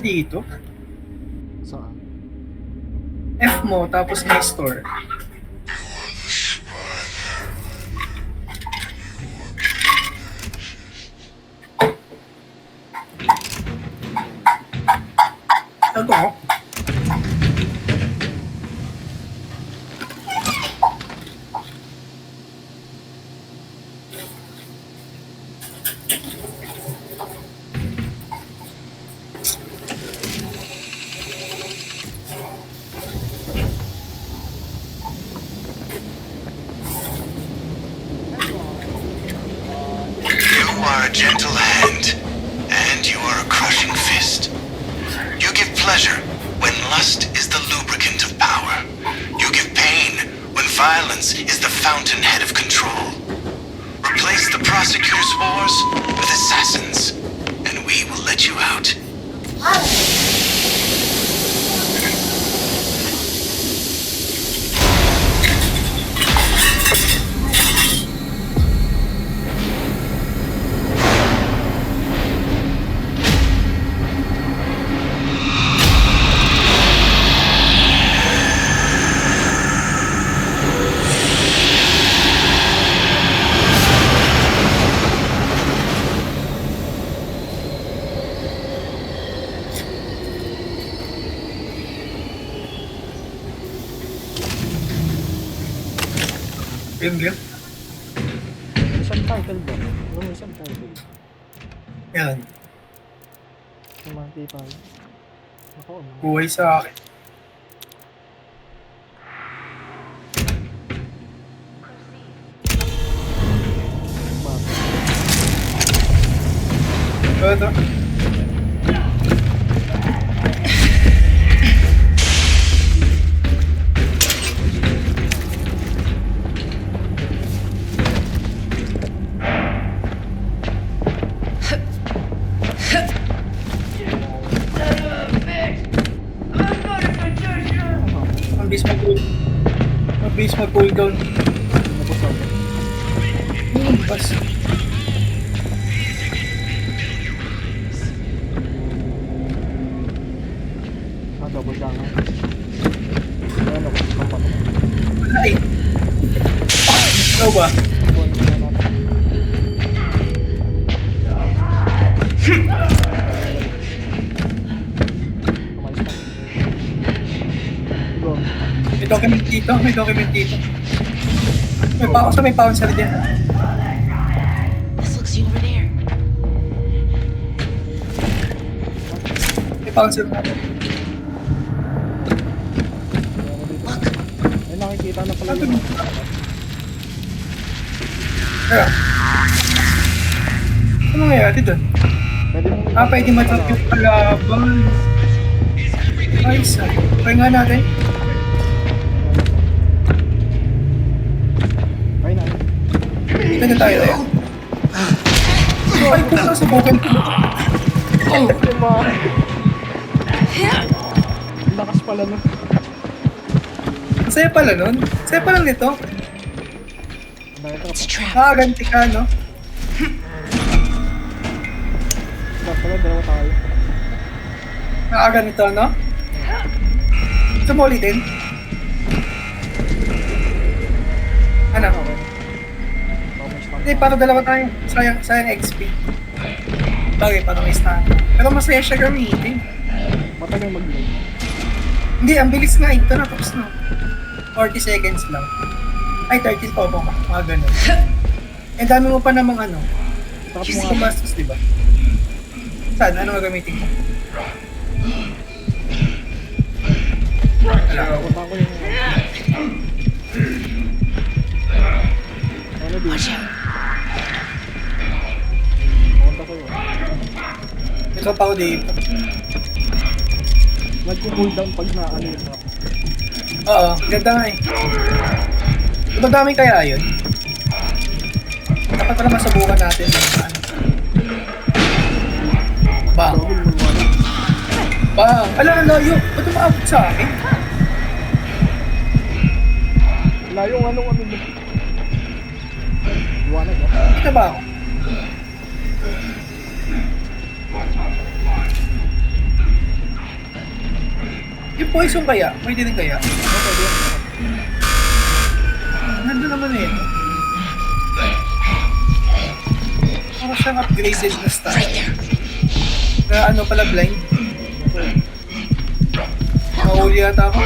dito. Saan? F mo, tapos may store. Ano? You are a gentle hand, and you are a crushing fist. You give pleasure when lust is the lubricant of power. You give pain when violence is the fountainhead of control. Replace the prosecutor's whores with assassins, and we will let you out. Yun yun. May subtitle ba? Ano may subtitle? Yan. Kumante pa. Ako, ano? Buhay sa akin. Ito. Mabilis mag-cooldown. Tapos ako. Bas. Double down. Ano ako? Kapat. Ay! Ikaw ba? May document dito, may document dito. May bouncer dyan. This looks you over there. May bouncer na. Look, Ay, nakikita na pala Ano yung... Kaya. Ano nangyayari doon? Pwede mo... Pwede matap yung kalaban. Ay, isa. Try nga natin. Ay, na. Dito na tayo. Ay, puta sa bukid. Diba? Ang lakas pala no. Ang saya pala nun. Saya pala nito. it's a trap. Nakaganti ka, no? Dapat pala, dalawa tayo. Nakaganito, no? Gusto mo ulitin? Ano? Okay. Tapos na. Hindi, para dalawa tayo. Sayang XP. Bagay, para may stand. Pero masaya siya gamitin. Matagal mag-load. Hindi, ang bilis nga. Ito na, tapos na. 40 seconds lang. Ay, 30 pa ba? Mga ganun. Eh, dami mo pa namang ano. Tapos Hindi mo ko nga. bastos, diba? Saan? Ano gagamitin ko? Punta ko yung... Ano din? Watch out. Punta ko yun. Ito pa ako dito. Nagko-cooldown pag na ano yun. Oo, ganda nga eh. Diba dami kaya yun? Dapat pala masubukan natin. Ano. Bang. Double mo wala. Bang. Ala, layo. Ba't umaabot sa akin? Layo ng ano ano. Iwanag ba? Ito ba ako? Yung poison kaya? Pwede din kaya? Pwede yan. Nandun naman eh. Parang siyang upgraded na style. Right there. Kaya ano pala blind? Mahuli yata ako.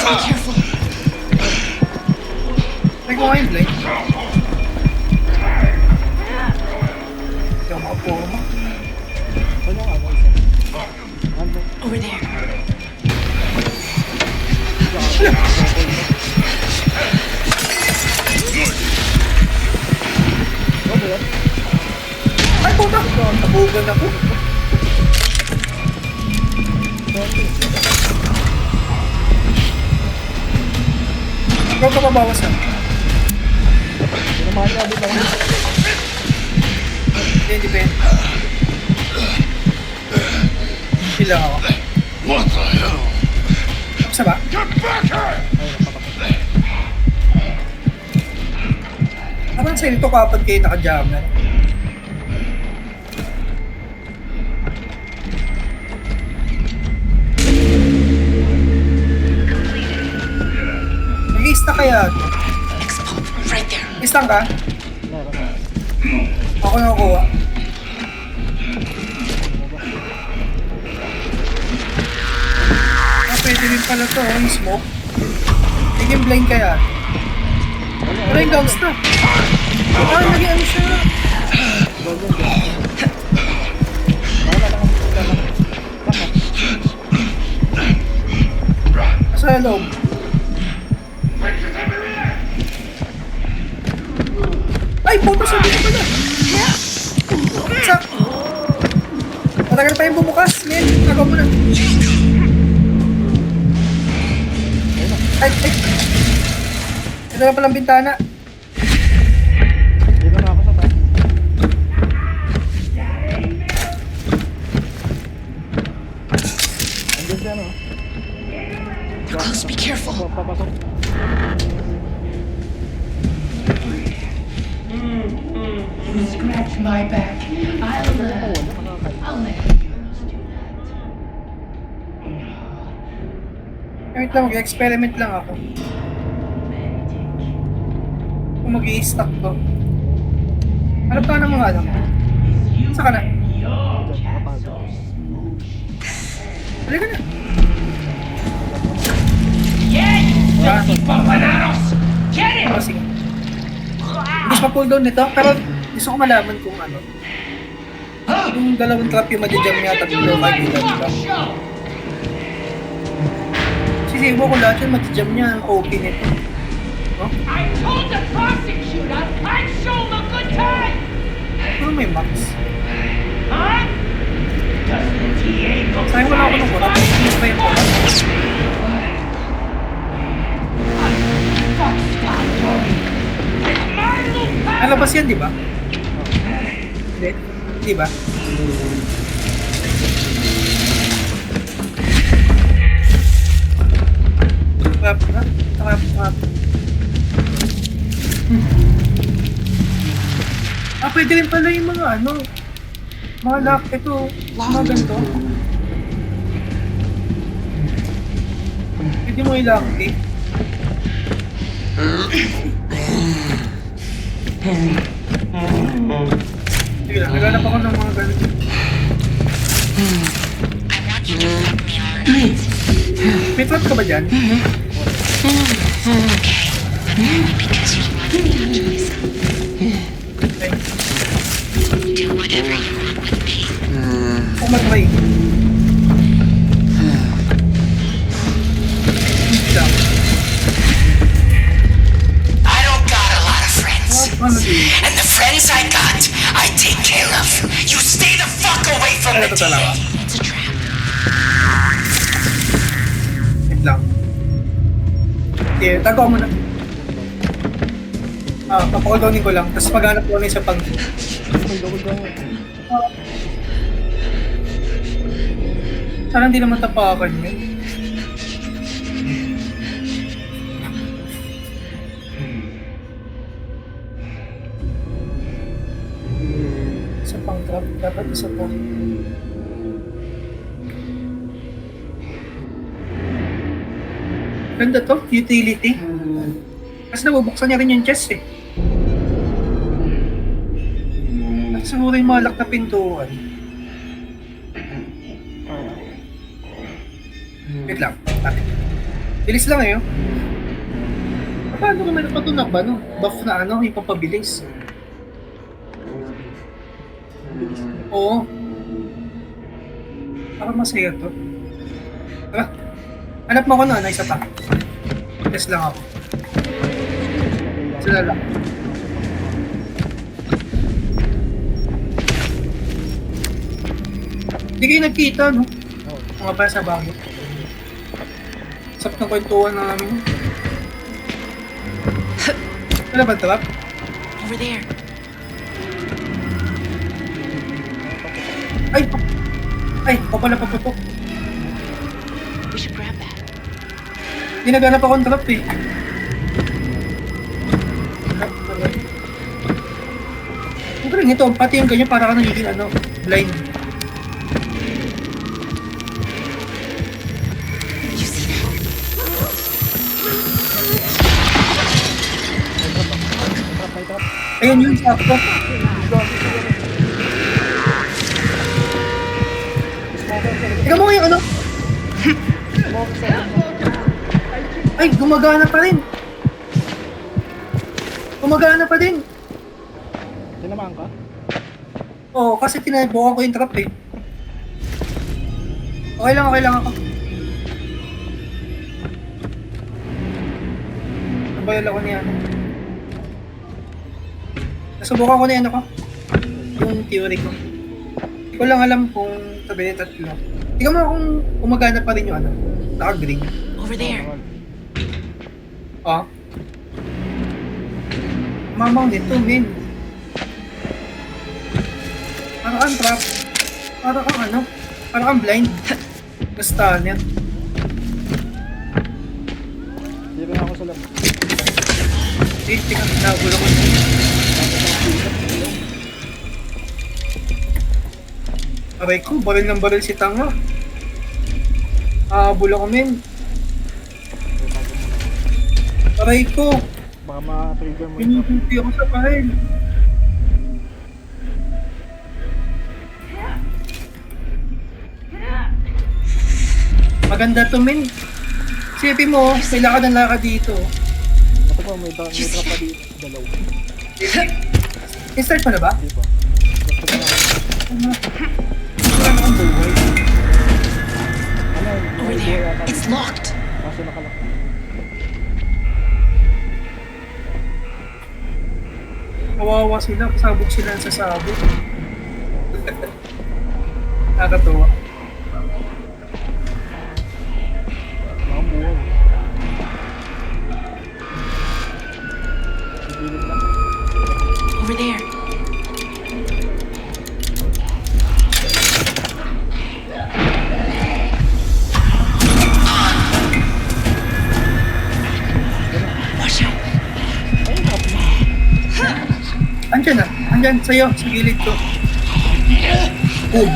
Careful. Try ko nga yung blind. Hindi ako makapurma. Ano nga, isa? Ano? Over there. Ano ba yan? Ay, puta! Nabugan ako. Ikaw ka mabawas ah. Sinamahan niya din lang. Hindi, depende. Pila ako. What the hell? Tapos na ba? Parang sa'yo ito kapag kayo naka-jammer. Mag-i-stack kaya ito. Expo. Right there. Istang ka? Meron. Ako nakukuha. Pwede rin pala to, yung smoke. Naging blind kaya. Pero yung ghost na. Naging ano siya. Sa loob. Ay, puto sa dito pala. Sa... Matagal pa yung bumukas. Ngayon, nagawa mo na. Ay, ay. Ito na palang bintana. Dito na ako sa taas. Andun siya, no? Close. Be careful. Papasok. Scratch my back. I'll let humans do that. Wait lang, mag-experiment lang ako. Kung mag-i-stack to. Hanap ka ng mga alam. Saka na. Halika na. Get Ah, bananos! Get it! oh, sige. Hindi siya pull down nito, pero gusto ko malaman kung ano. Yung dalawang trap yung madijam niya, tatlo kay Dila, diba? Sisibo ko lahat yun, madijam niya, ang OP nito. Oh, I told the prosecutor I'd show him a good time! ano may max? Huh? Does the DA look Sayang wala ako ng kurap. Ano pa yung kurap? Fuck, stop, Tony! It's my little pal! Alabas yan, di ba? Hindi. Di ba? Trap, trap, trap, trap. Ah, pwede rin pala yung mga ano. Mga lock, ito. Mga ganito. Pwede mo i-lock, eh. Sige lang, naghanap ako ng mga ganito. I want you to help me alright. May trap ka ba dyan? Because you want me to touch myself. Okay. Do whatever you want with me. Ako mag-try. Lang. I don't got a lot of friends. Ano din? And the friends I got, I take care of. You stay the fuck away from Ano the to talaga? DA. It's a trap. Wait lang. Okay, tago mo na. Ah, papakulawin ko lang. Tapos paghanap ko na isa pang... Sana hindi naman tapakan yun. Isa pang trap. Dapat isa pa. Ganda to, utility. Kasi nabubuksan niya rin yung chest eh. At siguro yung mga lock na pintuan. Wait lang. Bilis lang eh. Oh. Paano kung may napatunak ba? No? Buff na ano, yung pampabilis. Oo. Parang masaya to. Tara. Hanap mo ko na, isa pa. Test lang ako. Sila lang. Hindi kayo nagkita, no? Mga ba sa bago. Sap ng kwentuhan namin. Ano ba trap? Over there. Ay! Ay! Ako pala paputok. We should grab that. Ginaganap akong trap eh. Ang galing ito, pati yung ganyan para ka nagiging ano, blind. You see that? Ayun yun, sakto. Tingnan mo yung ano? Ay, gumagana pa rin. Gumagana pa din. Tinamaan ka? Oo, kasi tinabukan ko yung trap eh. Okay lang ako. Nabayal ako niya. Nasubukan ko na yung ano ko. Yung theory ko. Hindi ko lang alam kung sabi niya tatlo. Tingnan mo kung gumagana pa rin yung ano. Naka-green. Over there. Ah. Mamang dito, min. Para kang trap. Para kang ano. Para kang blind. Basta niya. Hindi rin ako sa lab. Tingnan, nabulok ko. Aray ko, baril ng baril si Tanga. Bulok ko, min. Aray ko. Baka ma-trigger mo yung Pinupunti ako sa baril. Maganda to, min. Sipin mo, may lakad ng lakad dito. Ito pa, may trap pa dito. Dalaw. I-start mo na ba? Hindi pa. Wala na akong buhay. Ano, Over there. It's locked. kaso nakalak. Kawawa sila, pasabog sila sa sabog. Nakakatuwa. Mga buhay. Sibilid lang. Over there. Watch out. Andyan na, andyan sa'yo, sa gilid ko. Boom!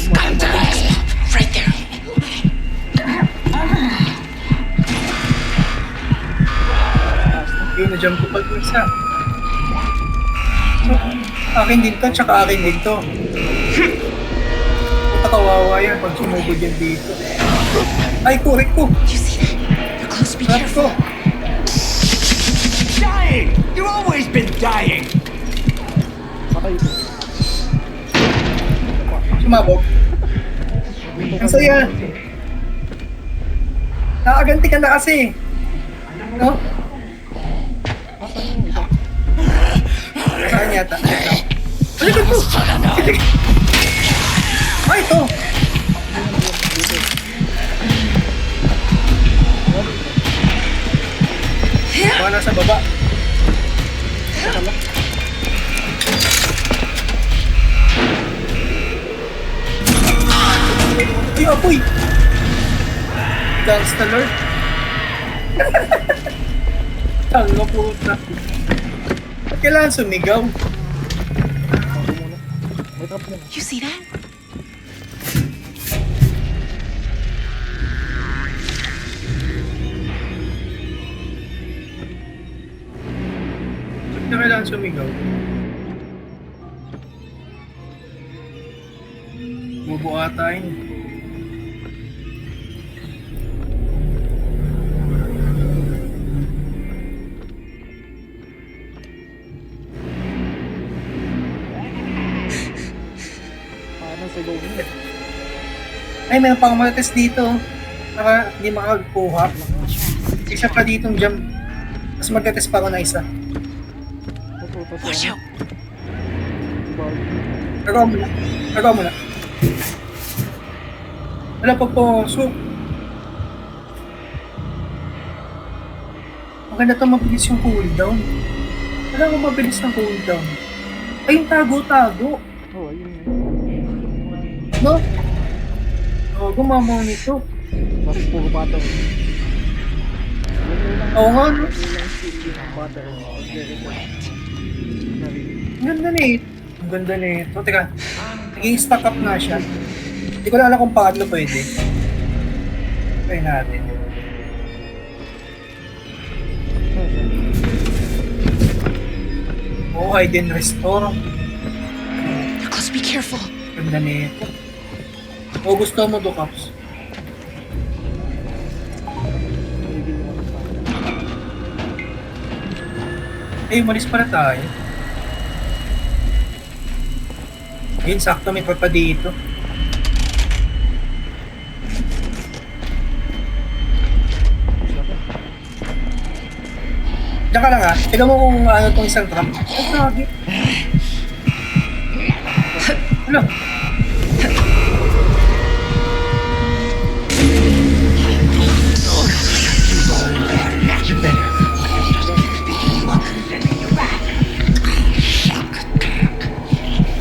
Got the next pop. Right there. Yun, na-jump ko pag isa. So, akin din to, tsaka akin din to. Puta kawawa yan pag sumugod yan dito. Ay, kurik ko! You see that? They're close. Be Trap ko! careful. Dying! You've always been dying! Patay ito. Sumabog. Ang saya! Nakaganti ka na kasi. No? Saan yata? Ay, ito! Ay, ito! Baka nasa baba. Ay, apoy! Gangsta Lord. Tanga puta. Ba't kailangan sumigaw? Bago muna. May trap muna. You see that? Ba't na kailangan sumigaw? Bobo ata yun. Paano sa go niya? Ay, meron pang marites dito. Para hindi makagpuha. Isa pa ditong jump. Mas magka-test pa ako na isa. Pupunta sa Watch out. Agaw mo na. Agaw mo na. Wala pa po. So, maganda ito mabilis yung cooldown. Wala ko mabilis ng cooldown. Ay, yung tago-tago. Oh, ayun. No? Oh, gumamaw nito. Mas puro butter. Oo nga, no? Butter. Ang ganda na ito. Ang ganda na ito. Teka, naging stack up na siya. Hindi ko na alam kung pangatlo pwede. Try natin. Oh, hide and restore. Nicholas, be careful. Ganda na ito. Oh, gusto mo do, Caps? Eh, umalis pala tayo. Ayun, sakto may papa dito. Diyan ka lang ha. Tignan mo kung ano tong isang trap. Ay, grabe. Ano?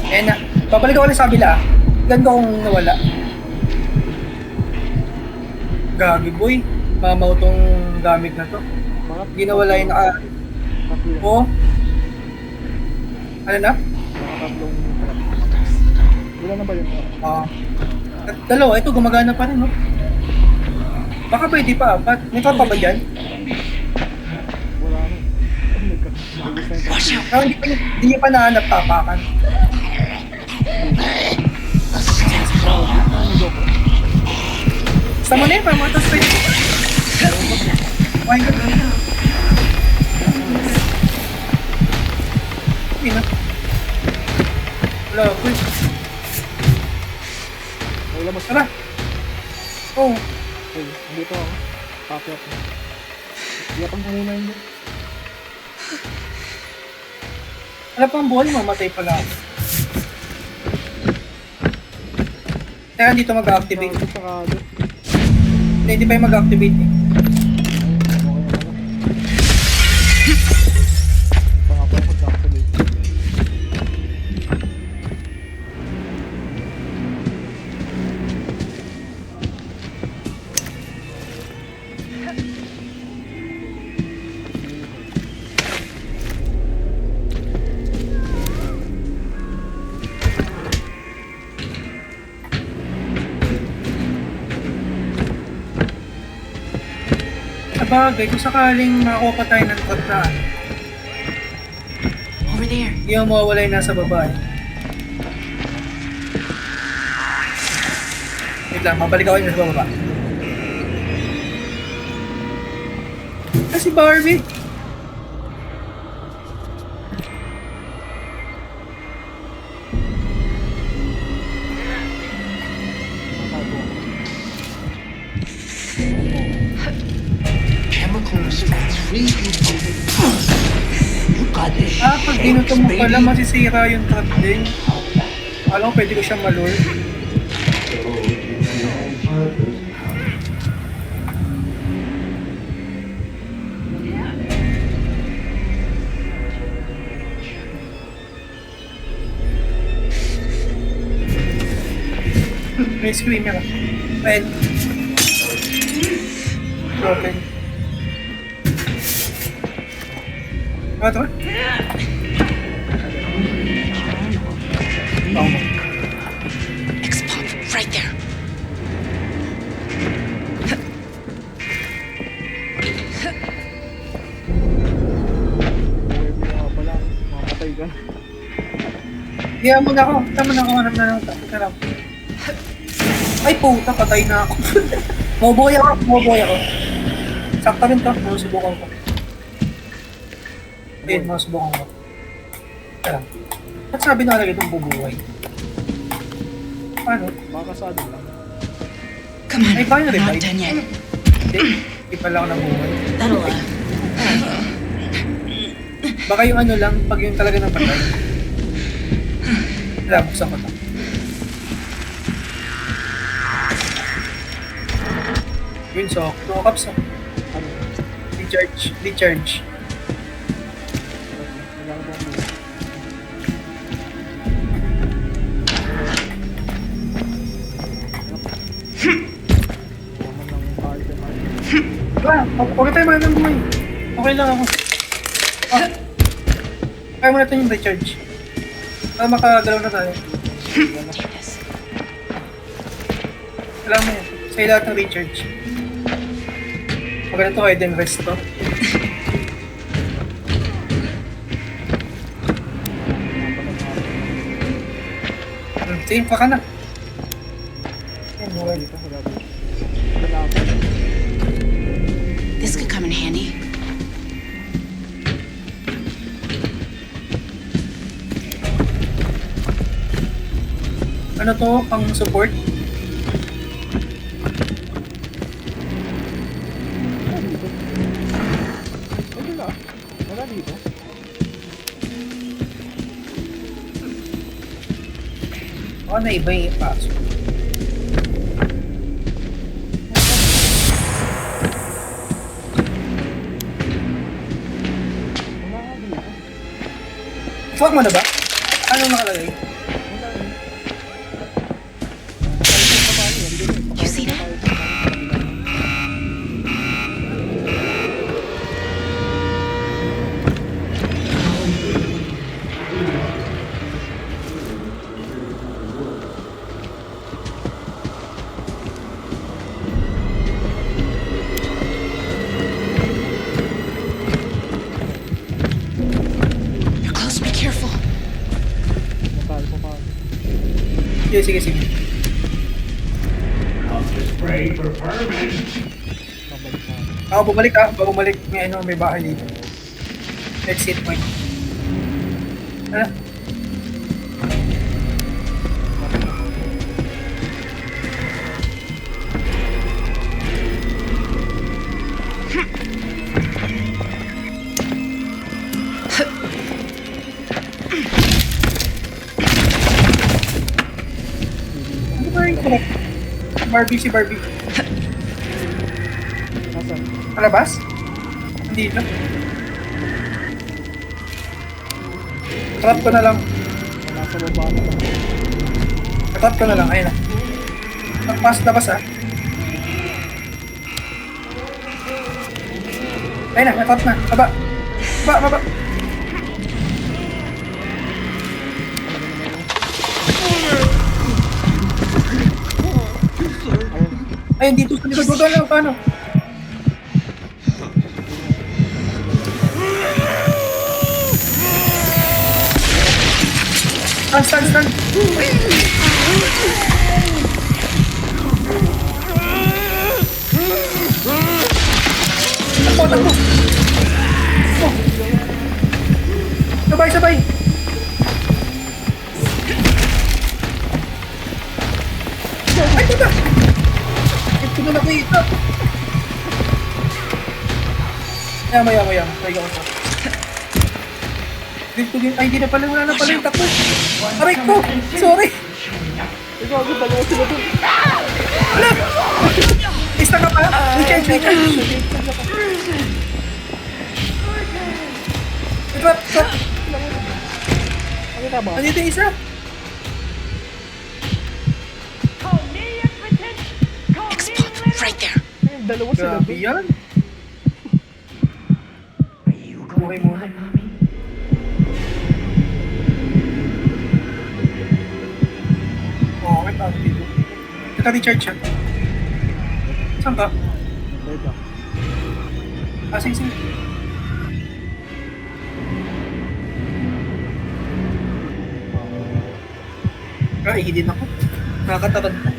Eh na. Babalik ako na sa kabila. Tignan ko kung nawala. Gagi boy. Mamaw tong gamit na to. Hindi nawala yung naka... Oo. Ano na? Nakatatlong trap. Wala na ba yun? Dalawa, ito gumagana pa rin, no? Baka pwede pa, may pa ba dyan? Wala na. Oh my God. Nagis na yung trap. Watch out. Ah, hindi niya pa nahanap tapakan. Basta mo na yun, para mga tas pwede. Oh my God. Hindi na. Wala, pwede. Wala mas. Tara. Oh, Okay, dito ako. Pakyat na. Iyapang ko muna yun. wala pang buhay, mamatay pala ako. Kaya dito mag-activate. Sa kagad. Hindi pa yung mag-activate eh. Pangapang mag-activate. Sabagay, kung sakaling makakuha pa tayo ng trap na ano, Over there. hindi mo mawawala yung nasa baba eh. Wait lang, mabalik ako yung nasa baba. Ah, si Barbie! Chemicals that freeze you. You got this. Ah, pag ginuto mo pala, masisira yung trap din. Alam ko, pwede ko siyang malure. May screamer ako. Red. Broken. Ano to? Patay ka. Hiya mo na ako. Tama na ako. Hanap na lang. Sarap. Ay, puta. Patay na ako. Mabuhay ako. Mabuhay ako. Sakta rin to. Masubukan ko. Ayun, masubukan ko. Tara. Ba't sabi na kalagay itong bubuhay? Paano? Baka sa ano lang. Come on, Ay, paano we're not revive? done yet. Hindi. Hindi pala ako nabuhay. That'll Baka yung ano lang, pag yung talaga ng patay. Wala, buksan ko to. Yun, so, 2 cups. Ano? Recharge. Recharge. Wala ko bang muna. Naman lang yung party man. Okay tayo mga ng buhay. Okay lang ako. Ah. Kaya mo natin yung recharge. Para makagalaw na tayo. Alam mo yan. Sa'yo lahat ng recharge. Pag ganito kayo din rest to. Sige, baka na. Yan, buhay. Dito, wala dito. Wala ako. This could come in handy. Ano to? Pang support? Wala dito. Ay, wala. Wala dito. O, na iba yung paso. Wala nga dito. Fuck mo na ba? Ano nakalagay? Wala eh. Ay, pa tayo. Andun eh. You see that? They're close, be careful. Natal ko pa. Sige, sige, sige. I'll just pray for permit. Nabalik na. Ako bumalik ah. Bumalik. May ano, may bahay dito. Exit point. Ano? Ano ba yung correct? Barbie, si Barbie. Nasaan? Palabas? Dito. Trap ko na lang. Nasa baba na lang. Trap ko na lang. Ayun na. Labas, labas ah. Ayun na, natrap na. Baba. Baba, baba. Ayun, dito sa likod. Doon lang, paano? Stand, stand, stand. Takbo, takbo. Oh. Sabay, sabay. Ay, puta! Ito na nakita. Maya, maya. Taiga ko to. Dito din. Ay, hindi na pala. Wala na pala yung takbo. Aray ko! Sorry! Ikaw, ako dalawa sila dun. Wala! Isa ka pa? Recharge, recharge. Trap, trap. Ano na ba? Andito yung isa. X-pop, right there. Ayun, dalawa sila Grabe dun. yan. Buhay muna. Oo, okay pa dito. Naka-recharge siya. Saan ka? Teka. Ah, sige, sige. Ay, din ako. Nakakatakad na.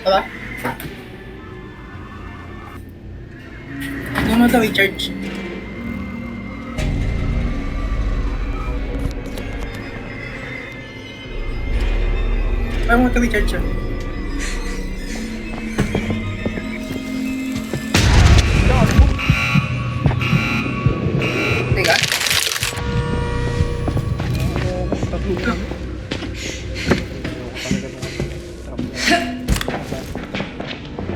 Wala? Ano mo daw i-charge? Paano mo ito i-charge siya? Teka. Tatlo na.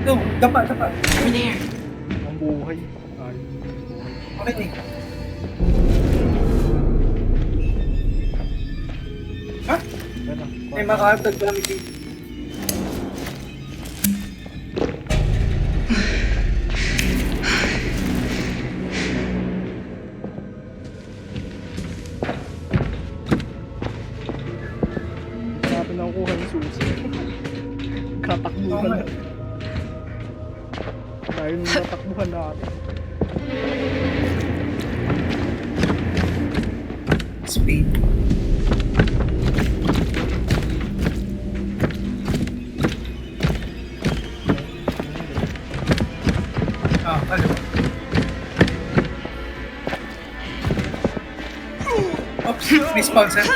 Ito, dapa. Over there. Ang buhay. Ay. Okay na eh. Ha? Ano? May makahatag pa namin dito. Natin na kukuha yung susi. Katakbuhan na. Tayo nung natakbuhan natin. Speed. Hello. Oops, respawn sir.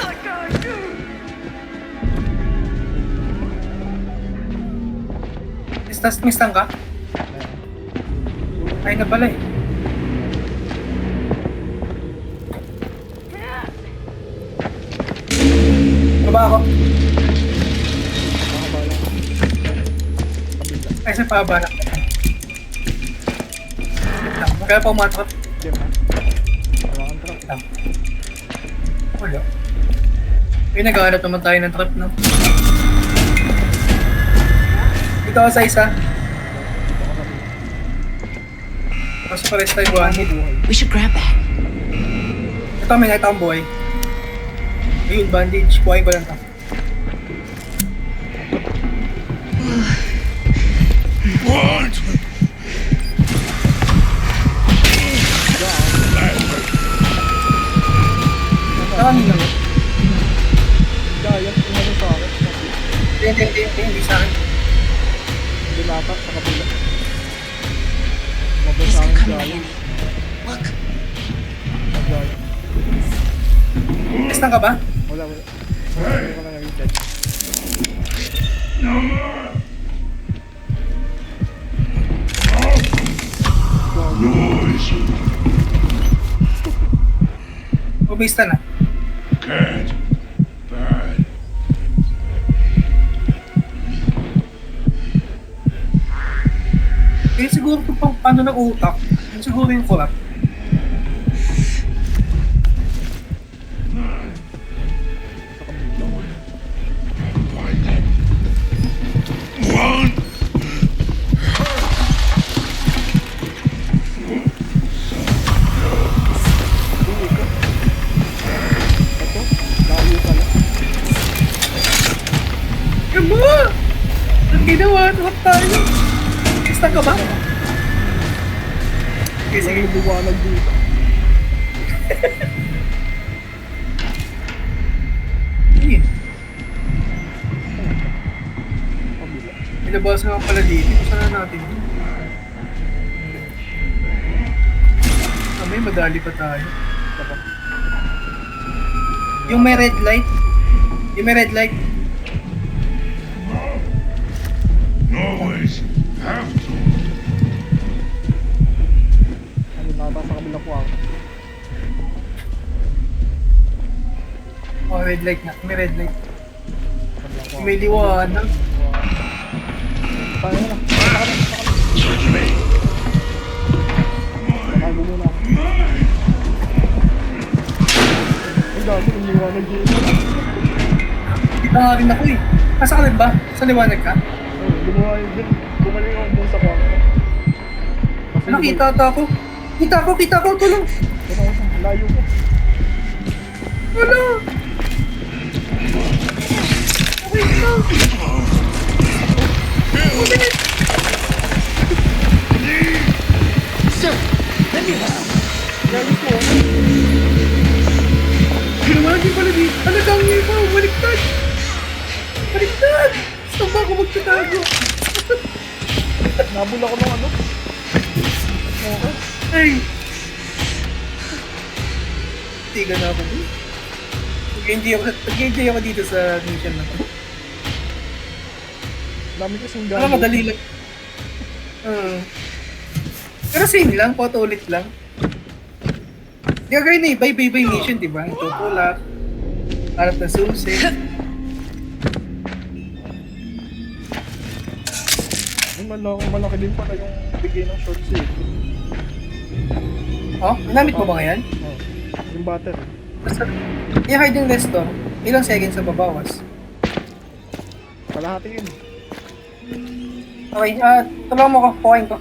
Mistang ka? Ay na pala eh. Baba ako. Makabala. Kabila. Ay, sa pababa na. Kaya pa umatrap. Diyan ha. Wala kang trap. Wala. Ay, naghahanap naman tayo ng trap, no? Dito ako sa isa. Kaso pares tayo buhanit. We should grab that. Ito, may nakita akong buhay. Ayun, bandage. Buhay ko lang ito. Saan nyo? Gaya, umano sa akin. Hindi sa akin. Dilata sa kabila. Mabay This sa could akin come in gaya. handy. Look. Gaya. Mistang ka ba? Wala. Hindi ko lang nag-check. Ubista na. Cat. Bad. Eh, siguro ito pang paano ng utak. Yun siguro yung kurap. One. Ito, layo pala. Aba! Ang ginawa, trap tayo. Mistang ka ba? Okay, sige. Sige, buwanag dito. Sige. Kabila. Nilabas nga pala dito. Saan na natin yun? May madali pa tayo. Tapos. Yung may red light. Yung may red light. Always have to. red light na. May red light. Sabi ako. May liwanag. Paano na? Nakago muna ako. Ay, dami yung liwanag dito. Kita nga rin ako eh. Nasa ka rin ba? Sa liwanag ka? Ay, gumawa yung din. Bumalik ako dun sa kwarto. Kasi Nakita ata ako. Kita ko. Tulong. Layo ko. Wala. Okay na. Galit ko. Liwanag yung pala dito. Ano daw ngayon mo? Baliktad. Saan ba ako magtatago? Nabul ako ng ano. Okay. Ay. Tiga na ako. Nag-enjoy ako dito sa mission na to. Dami kasing Alam, gamit. madali lang. Pero same lang, photo ulit lang. Gagawin na eh, bye mission, di ba? Itutulak. Harap na susi. Ay, malaki din pala yung bigay ng short save. Oh, namit mo ba ngayon? Oh, yung battery. Basta, i-hide yung resto. Ilang seconds na babawas. Kalahati yun. Okay, tulungan mo ko, kuhain ko.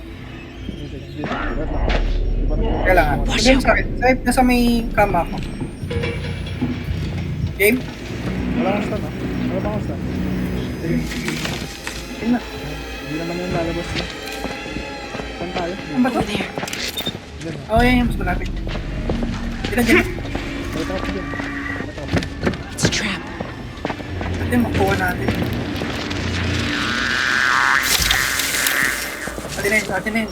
Dito. Di ba na? Kailangan. Sabihin sa akin, nasa may kama ako. Game? Wala kang stand ah. Wala ba kang stand? Sige. Game na. Hindi naman yung lalabas na. Saan tayo? Ano ba to? Over there. Diyan ah. Oh, yan, mas malapit. Dyan. Balik ako dyan. It's a trap. Ate, makuha natin. Atin na yun.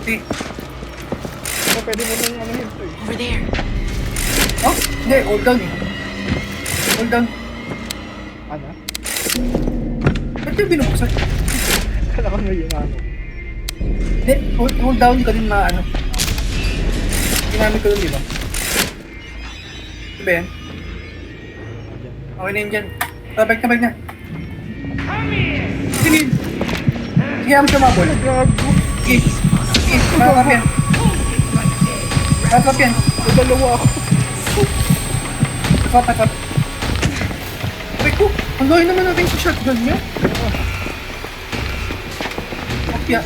Okay. So, pwede mo nung ano yun to eh. Over there. Oh, hindi, hold down eh. Hold down. Ano? Ba't yung binuksan? Kala ko may yung ano. Hindi, hold down ka din maano. Ginamit ko dun, di ba? Diba yan? Okay na yun dyan. Tabag na. Sige. Sige, ang sumabol. Gago! Sige. Matap yan. May dalawa ako. Matap. Ay ko, ang gawin naman natin sa shotgun niya. Kopya.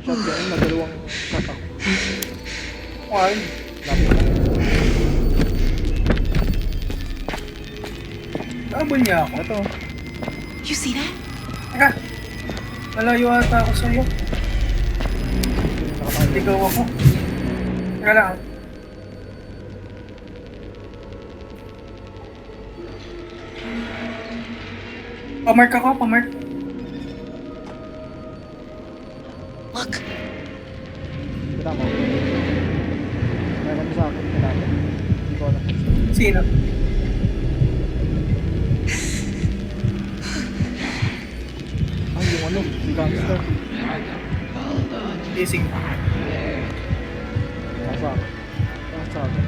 Shotgun na dalawang shot ako. Ay, Lapit na. nabol niya ako. Ito. You see that? Teka, malayo ata ako sa'yo. Nakatayo. Ligaw ako. Teka lang. Pamark ako, pamark. Look. Kita mo. Meron sa akin. Kailangan. Hindi ko alam. Sino? Ay, yung ano. Si Gangster. Sige. Nasa akin. Nasa akin.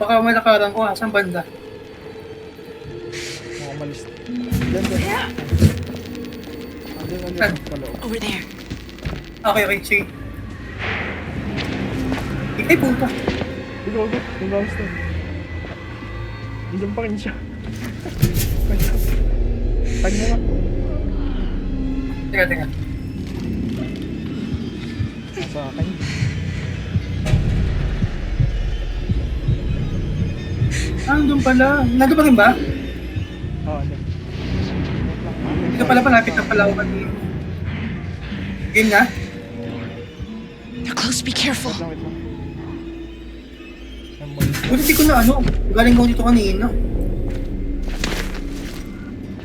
Baka malakaran ko ha, saan banda? Mga umalis. Diyan. Andyan. Paloob. Over there. Okay, sige. Ay, puta. Ikaw. Yung Gangster. Nandiyan pa rin siya. Tag mo nga. Teka. Nasa akin. Nandun pala. Nandun pa rin ba? Oo, andyan. Dito pala, malapit na pala ako kanina. Game na? They're close. Be careful. Wait lang. Yan mo. Buti di ko na ano. Galing ko dito kanina.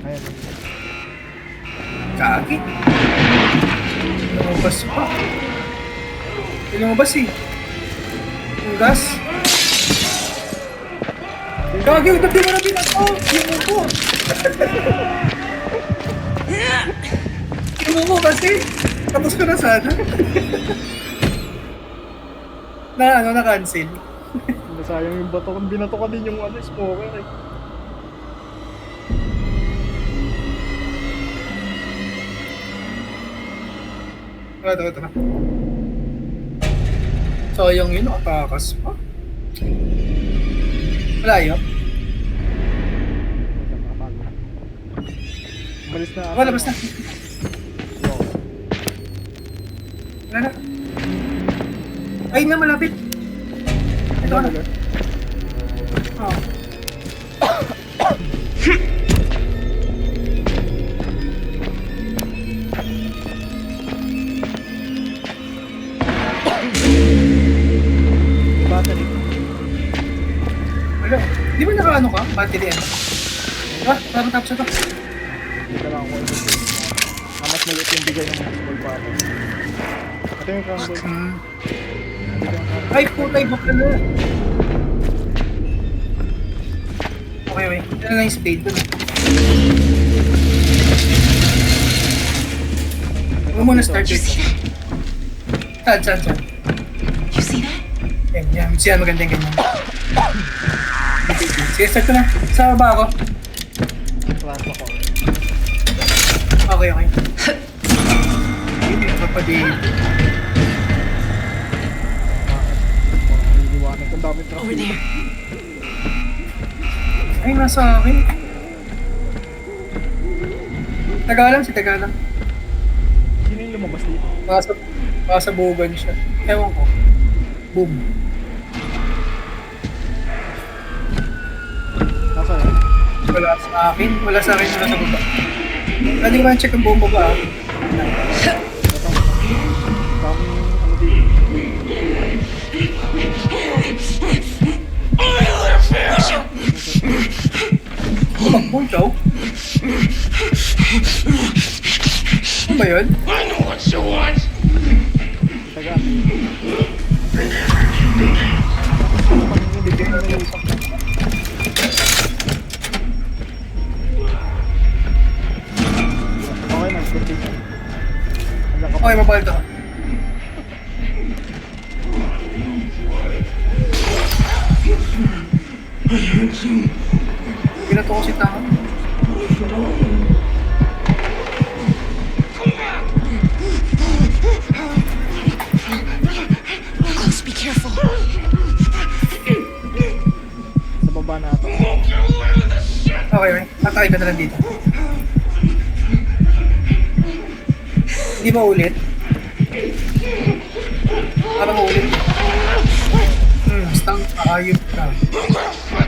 Ayan. Kagi. Lumabas pa. Hindi lumabas eh. Yung gas. Kagi, hindi mo na din ako. Hindi mo ko. Hindi mo kasi. Tapos ko na sana. Na-cancel. Nasayang yung bato. Binato ka din yung ano, smoker eh. Ito. Sayang yun, nakatakas pa. Malayo. Balis na. Wala, basta. Wala na. Ay na, malapit. Ito na. Oo. Battery. Wala. Di ba naka-ano ka? Battery ano? Ah, parang tapos ito. Dito lang ako. Mas maliit yung bigay ng small power. Ito yung crumble. Dito yung crumble. Ay, puta, iba ka na. Okay. Ito na lang yung spade ko. Huwag mo na start You dito. see that? Saan. You see that? Yan. Siya, maganda yung ganyan. Sige, start ko na. Sa baba ako. Class ako. Okay. Hindi ka pa din. Niliwanag ang dami traffic. Over there. Ay, nasa akin. Tagalang si Tagalang. Sino yung lumabas dito? Nasa bugan siya. Ewan ko. Boom. Nasa yun? Wala sa akin. Wala sa baba. Pwede ko check ang buong baba. Dami ano dito. Tumakbo ikaw? Ano ba yun? Taga. Okay na, continue. Hanggang ka pa. Okay, mabalik ako. Binato ko si Tanga. Close, be careful. Sa baba na ito. Okay. Tatay ka na lang dito. Hindi ba ulit? Parang ulit. Stang ayop ka.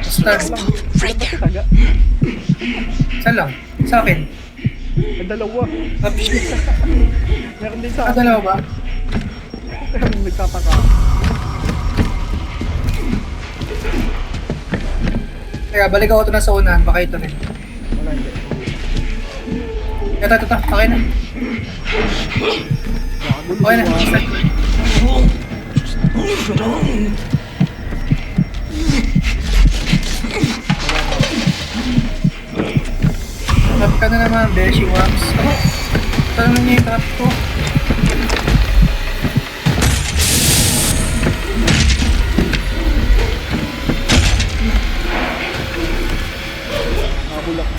Stang. Right there. Taga. Saan lang? Sa akin. May dalawa. Meron din sa akin. Dalawa ba? Meron nagtataka. Kaya balik ako ito na sa unahan. Baka ito rin. Wala hindi. Ito. Okay na. Okay na. Trap ka na naman, Beshi Wams. Ako, tanong niya yung trap ko. Nakabulak.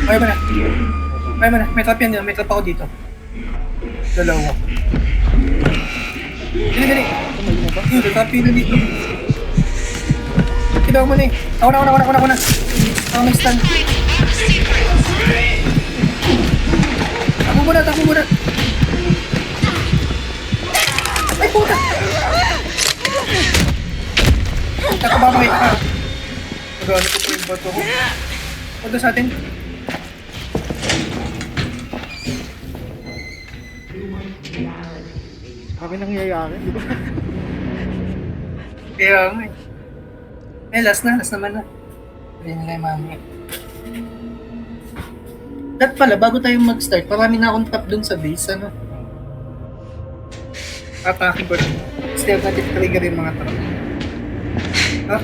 Okay ba na? May trap yan. May trap ako dito. Dalawa. Dali. Yun, trap yun na dito. Kita mo na eh. Ako na. Ako may stand. Takbo muna. Ay, puta! Nakababay ka. Magano ko po yung bato ko. Punta sa atin. kami nangyayari, di ba? Kaya nga eh. Eh, last naman na. Hindi nila yung mami. That pala, bago tayo mag-start, marami na akong tap dun sa base, ano? Atake ko rin. Still natin trigger yung mga trap. Ha?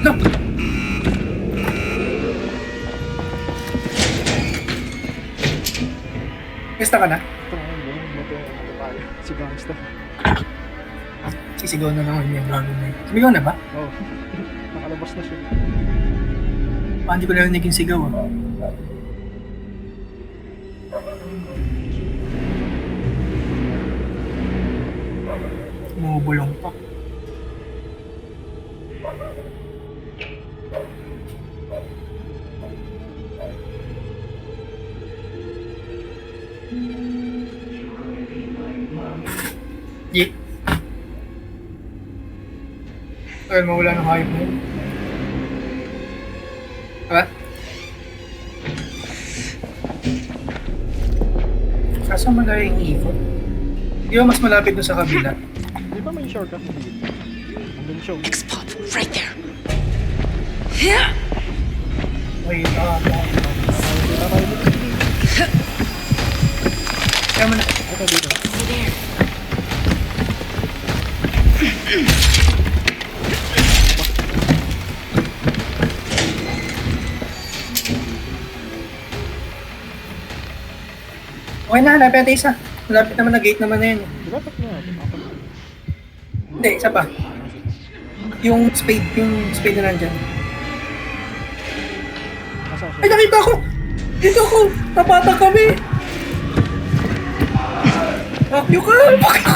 No! Basta ka na? Ito nga yun, buti ano tayo. Si Gangsta. Sisigaw na naman yung bago na yun. Sumigaw na ba? Oo. Nakalabas na siya. Hindi ko narinig yung sigaw ah. Bumubulong pa. Ye. Ay, mawala ng hype mo yun. Diba? Kaso malaki yung ikot. Di ba mas malapit doon sa kabila? Di ba may shortcut dito? Andun siya. X-Pop, right there. Wait, Kita tayo dito. kaya mo na. Ito dito. Over there. Okay na, hanapin natin isa. Malapit naman na gate naman na yun. Di ba tatlo na? Hindi, isa pa. Yung spade na nandyan. Nasaan siya? Ay, nakita ko! Dito ko! Tapatan kami! Akyo ka! Bakit ka?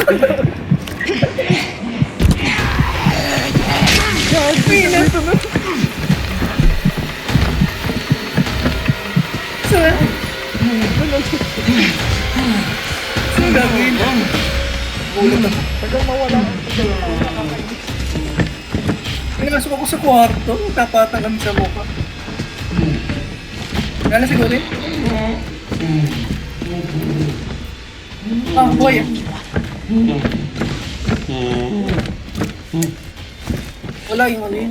Pina! Saan? Saan gagawin? Ulo na. Tagal mawala. Pinasok ako sa kwarto, tapatan kami sa mukha. Gala siguro eh. Ah, boy ah. Wala yung ano yun.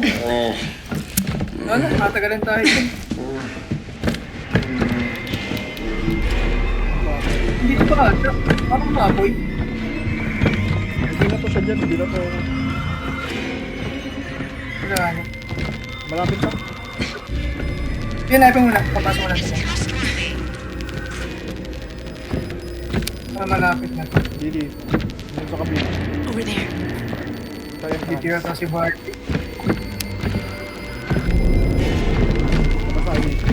Wala, matagalan tayo dun. Dito ba ata? Parang maboy. Hindi na to siya dyan. Hindi na to. Wala ano. Malapit pa. Yun, naipin mo na. Papasok mo na sila. Para malapit na. Didi. Dito sa kabila. Over there. Tayo na. Titira ka si Barty. Basta tayo dito.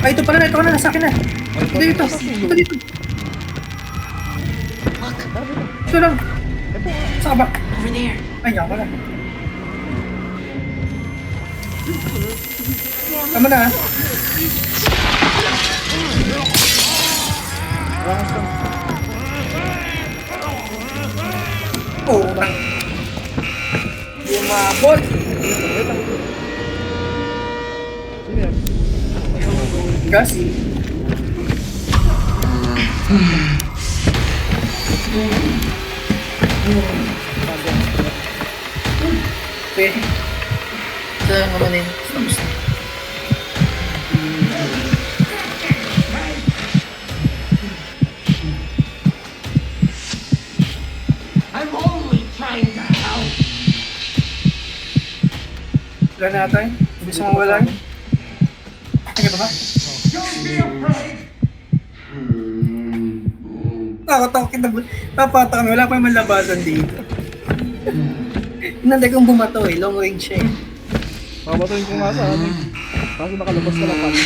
Ay, ito pala na. Ito ka na. Nasa akin na. Ito dito. Ito dito. Look, Ito lang. Ito nga. Saan ka ba? over there. Ay, yan pala. Tama na ah. Rangas ka. Oo ba? Lumabot. Sino yan? Gas. Okay. Ito lang naman yun. I'm only trying to help. Wala na tayo. Ibig sa mawala yun. Sige ba ba? Don't be afraid. Takot kita. Tapata kami. Wala pa yung malabasan dito. Hinantay kong bumato eh. Long range siya eh. Babatuin ko nga sa ano. Kaso nakalabas ka lang pala.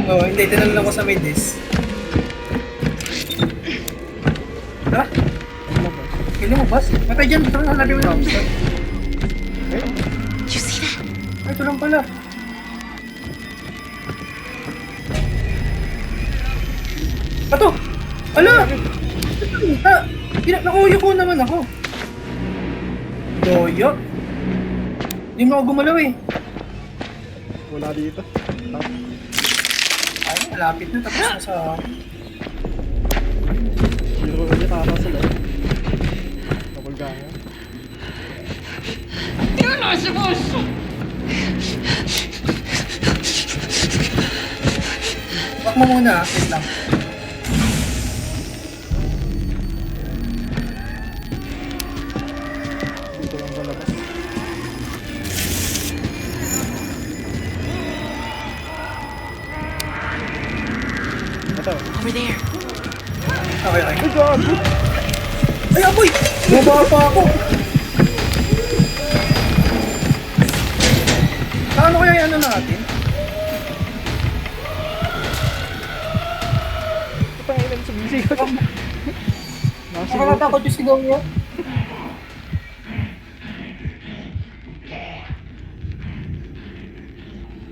Oo, hindi. Tinanong ko sa may desk. Ha? Pili mo, boss. Matay dyan. Ito lang hanapin mo na. You see that? Ay, ito lang pala. Ato! Ala! Nakuyo ko naman ako. Doyo. Hindi mo ako gumalaw eh. Wala dito. Ay, malapit na. Tapos na sa... ulit ata sila. Double ganyan. You're not supposed to. Wag mo muna, wait lang. Dito lang sa labas. Ito. Over there. Okay, okay. Ay, gago! Ay, apoy! Baba pa ako! Ano kaya yung ano natin? Pangilan sumisigaw. Nasigaw. Nakakatakot yung sigaw niya.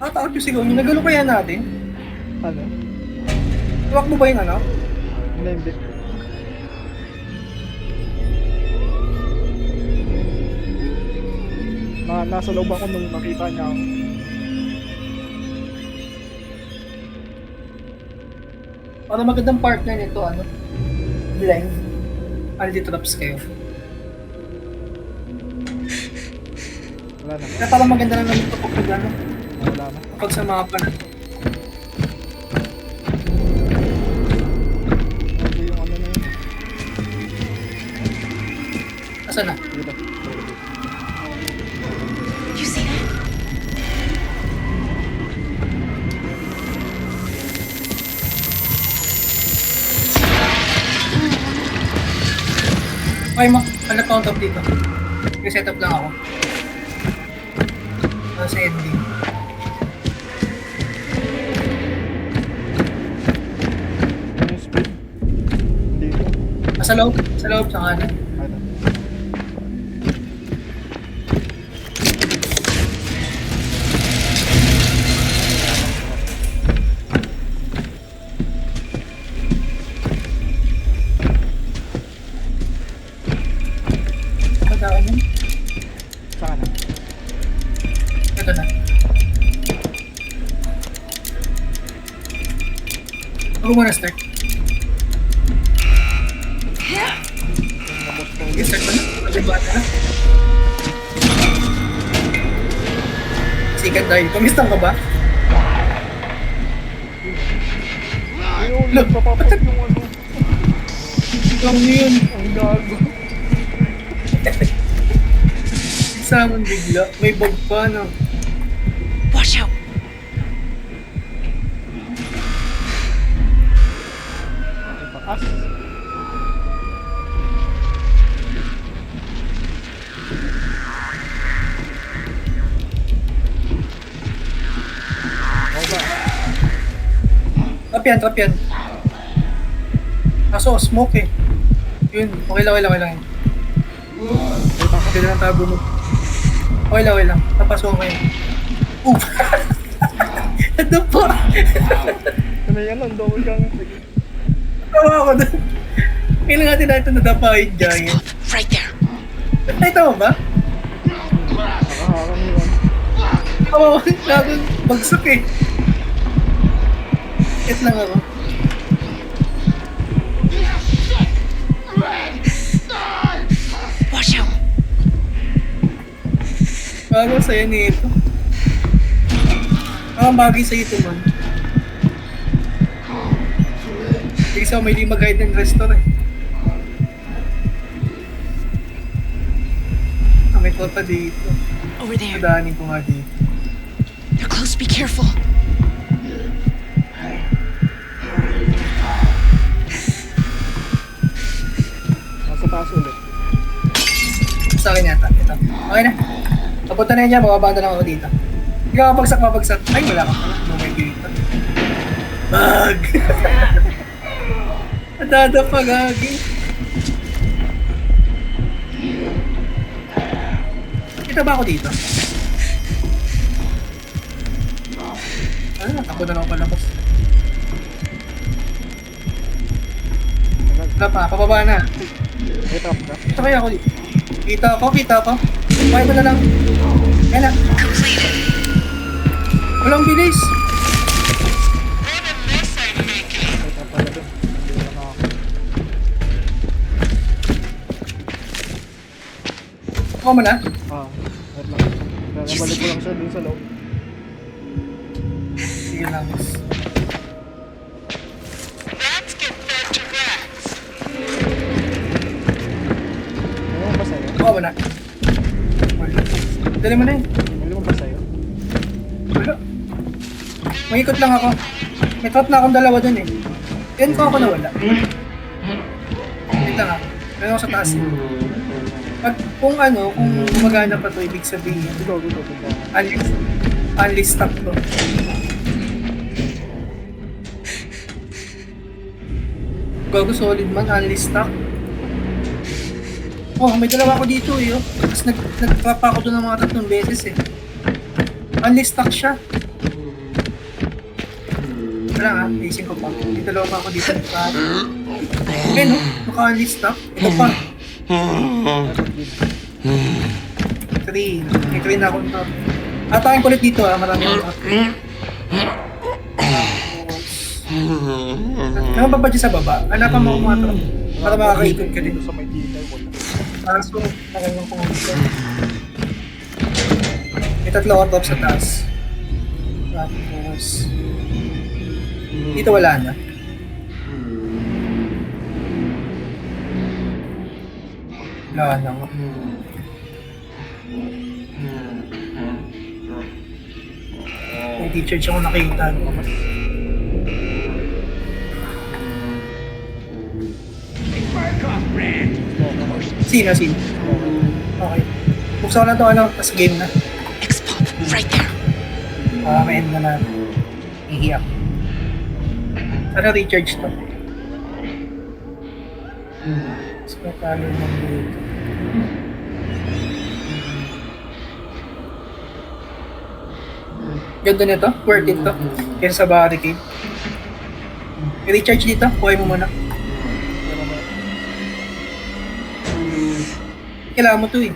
Nakakatakot yung sigaw niya. Nagano kaya natin? Ano? Tuwak mo ba yung ano? Hindi. Nasa loob ako nung nakita niya ako. Para magandang partner nito, ano? Blind. Aldi traps kayo. Wala na. Kaya parang maganda lang naman ito kapag ano, Wala na. kapag sa mapa na. Ano yung ano na yun? Asan na? Dito. You see that? Okay mo, hanap count up dito. Reset up lang ako. Sa ending. Ano yung speed? Dito. Sa loob, sa kanan. Ano? Pagdaan yun. Sa kanan. Ito na. Ako muna start. Sige, start mo na. Pag-iba na. Sikat tayo. Kumistang ka ba? Ayun, nagpapapot yung ano. Ikaw mo yun. Ang gago. Samon bigla. May bug pa, no? Watch out. Taas. Oo ba? Trap yan. Kaso, smoke eh. Yun, okay lang. Pwede lang tago mo. Okay lang. Napasukan ko yun. Oof! Ano po? Ano yan? Ang double gang. Sige. Tawa ako doon. Kailan natin natin nadapahin giant. Right there. Nakita mo ba? Nakaharang yun. Oo, natin bagsak eh. Hit lang ako. Watch out. Bago sa'yo nito. Ang bagay sa'yo ito man. Isa may lima guide and restore eh. May kota dito. Over there. Madaanin ko nga dito. They're close. Be careful. Nasa taas ulit. Sa akin yata. Ito. Okay na. Papunta na yan dyan. Bababa na lang ako dito. Hindi ka mabagsak. Ay, wala ka pala. No, may dito. Bag! Nadada pa, gagi. Kita ba ako dito? Ako na lang palabas. Wala pa, pababa na. May trap ka? Ito kaya ako dito. Kita ako. Kaya mo na lang. Kaya na. Walang bilis. May trap pala dun. Hindi na ako. Ako mo na? Wait lang. Nabalik ko lang siya dun sa loob. Sige lang. Let's get back to rats. Ano ba sa'yo? Ako mo na? Wala. Dali mo na yun. Ano ba sa'yo? Wala. May ikot lang ako. May trap na akong dalawa dun eh. Yan ko ako nawala. Wait lang ah. Meron ako sa taas eh. Pag kung ano, kung gumagana pa to, ibig sabihin, Go. unlist stock to. Gago solid man, unlist stock. Oh, may dalawa ako dito eh. Oh. Tapos nag-trap ako doon ng mga 3 beses eh. Unlist stock siya. Wala nga, facing ko pa. May dalawa pa ako dito. Eh no, naka-unlist stock. Ito pa. 3. May 3 na ako nito. Atakin ko ulit dito ah, marami ako. Naman ba dyan sa baba? Hanapan mo ako mga trap. Para makakaikot ka din. Sa may tita, wala. Parang so, nakanyang pumunta. May 3 ako top sa taas. Tapos... Dito wala na. Wala na ako. May teacher siya ko nakita. Sino? Okay. Buksan ko na ito, ano, tas game na. X-Pop, right there. May end na natin. Ihiyak. Sana recharge to. Mas matalo ng dito. Ganda nito, worth it to. Kaya sa barricade. I-recharge dito, kuhay mo muna. Kailangan mo to eh.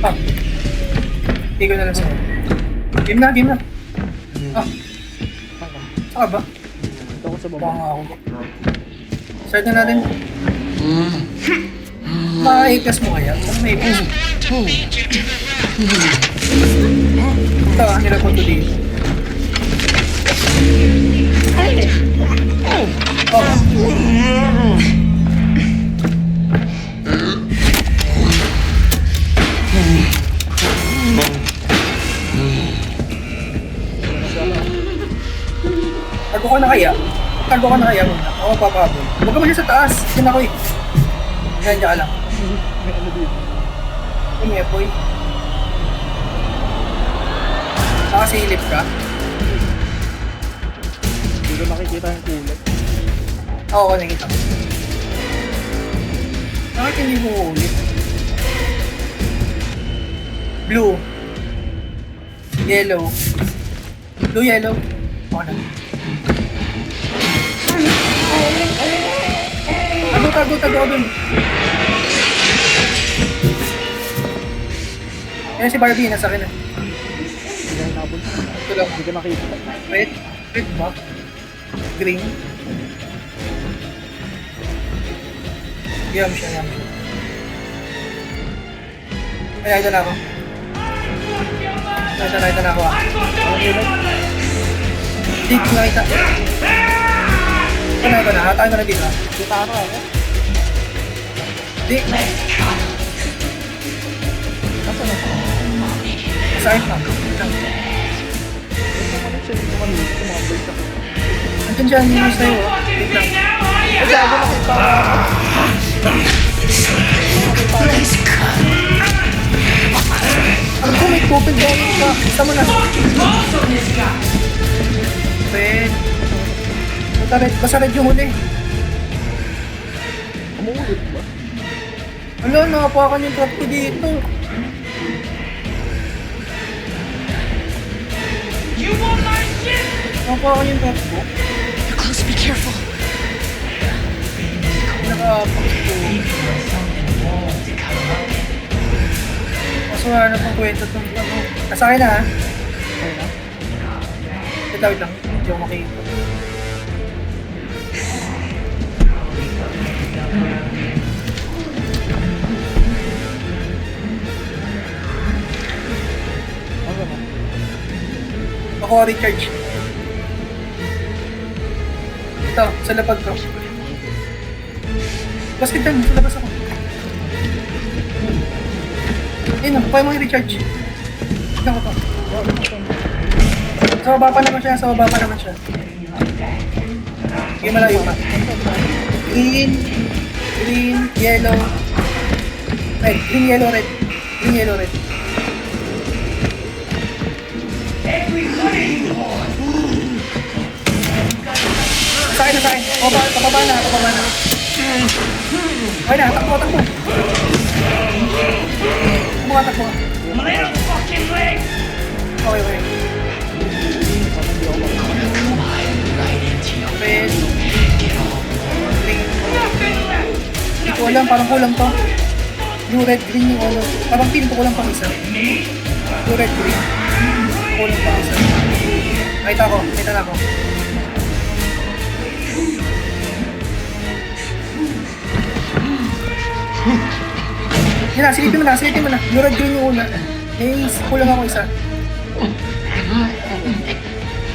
Ah. Hindi ko na lang sa'yo. Game na. Ah. Saka ba? Ito ako sa baba. Baka nga ako. Start na natin. Ma-A-plus mo kaya? Saan may A-plus? Ito, nilap ko to dito. Oh. Tago ka na kaya muna. Ako papabol. Huwag ka masyad sa taas. Yan ako eh. Ganyan ka lang. May ano dito. May boy. Nakasilip ka? Dito nakikita yung kulay. Oo, nakita ko. Bakit hindi mo ulit? Blue. Yellow. Blue, yellow. Oo na. Tago dun. Ayan si Barbie, nasa akin na. Hindi na nabol. Ito lang. Hindi ka nakita. Red ba? Green. Yam siya. Ay, ito na ako. Ito na ako ah. Hindi ko nakita. Ito na. Hataan ko na dito ah. Kita ano kaya? Hindi. Masakit na. Siya yung naman dito. Mga birds ako. Andun dyan yung sa'yo ah. Wait lang. Ay, gago nakita. Alam ko may tupid daw ka. Basta mo na. Red. Basta red yung huli. Umuulit ba? Wala, nakapakan yung trap ko dito. Nakapakan yung trap ko. You're close, be careful. Nakapakan ko. Mas wala na pang kwento itong ano. Nasa akin na ha. Okay na? Wait lang. Hindi ako makikita. Ako recharge. Ito, sa lapag ko. Basket dyan, sa labas ako. Ayun, kaya mo i-recharge. Tignan ko to. Sa baba pa naman siya, sa baba pa naman siya. Okay, malayo pa. Green, yellow, red. Green, yellow, red. Green, yellow, red. Sa akin. Pababa na. Okay na, takbo. Takbo. Okay. Red. Green. Hindi ko alam, parang kulang to. Blue, red, green yung ano. Parang feeling ko kulang pang isa. Blue, red, green. Kulang pang isa. Nakita na ako. Yan na, silipin mo na. Blue, red, green yung una. Kulang ako isa.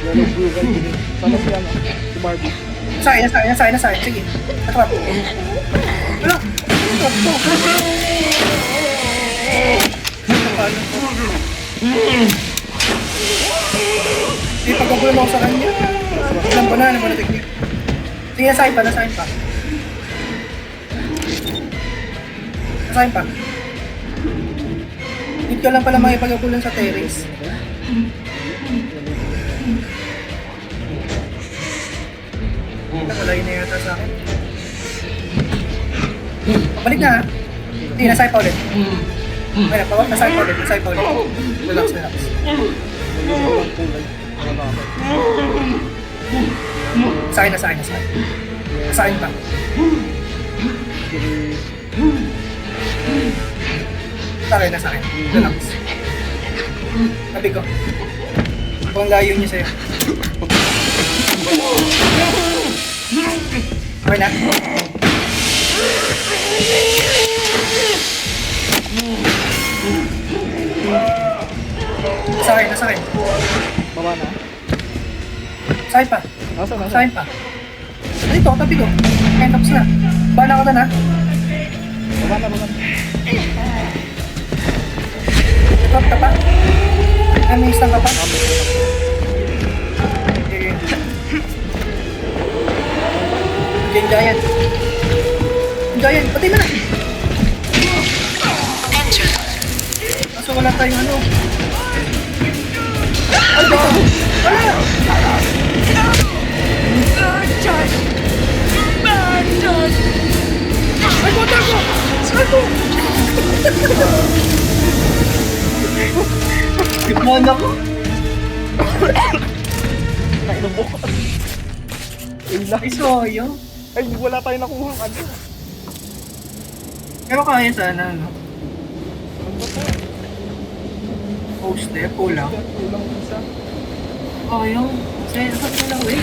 Yellow, blue, red, green. Sana si ano? Si Barbie. Nasaan. Sige. Atrap. Wala. Atrap to. Hindi, pagkagulan ako sa kanya. Alam ko na technique. Sige, nasahin pa. Nasahin pa. Hindi ka lang pala makipagkagulan sa terrace. Nakalayo na yata sa akin. Balik na ha. Hindi, nasahin pa ulit. Okay na, nasahin pa ulit. Relax. Nasahin. Nasahin pa. Nasahin. Relax. Sabi ko. Kung layo niya sa'yo. Okay na. Nasahin. Baba na. Nasahin pa. Nasaan? Dito, tabi ko. Kaya tapos na. Bala ko na na. Baba na. Top ka pa. May isang ka pa. Giant. Patay na. Kaso wala tayong ano. Ay, ba? Wala! Ay, water ko! Gimana ko? Nainom mo. Ay, sayang. Ay, wala tayong nakuha. Ano? Pero kaya sana, no? Poster, kulang. Kulang isa. Sayang. Sayang lang eh.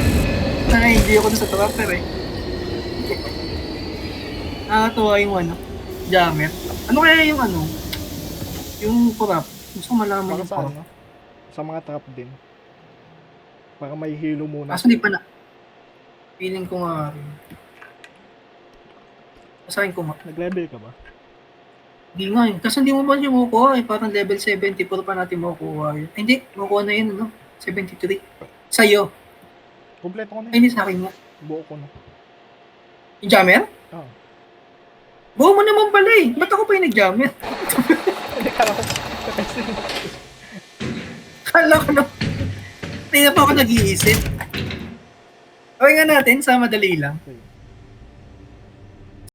Na-enjoy ako sa trapper eh. Nakakatawa yung ano, jammer. Ano kaya yung ano? Yung corrupt. Gusto ko malaman Para yung sa corrupt. ano? Sa mga trap din. Para may hilo muna. Kaso hindi pa na. Feeling ko nga rin. Kasahin ko nga. Nag-level ka ba? Hindi nga eh. Kasi hindi mo ba yung makukuha eh. Parang level 74 pa natin makukuha yun. Ay, hindi. Makukuha na yun, ano? 73. Sa'yo. Kompleto ko na Ay, hindi sa akin nga. Buo ko na. Yung jammer? Oo. Buo mo naman pala eh. Ba't ako pa yung nag-jammer? Kala ko. Kala ko na. Hindi na pa ako nag-iisip. Okay nga natin, sa madali lang. Okay.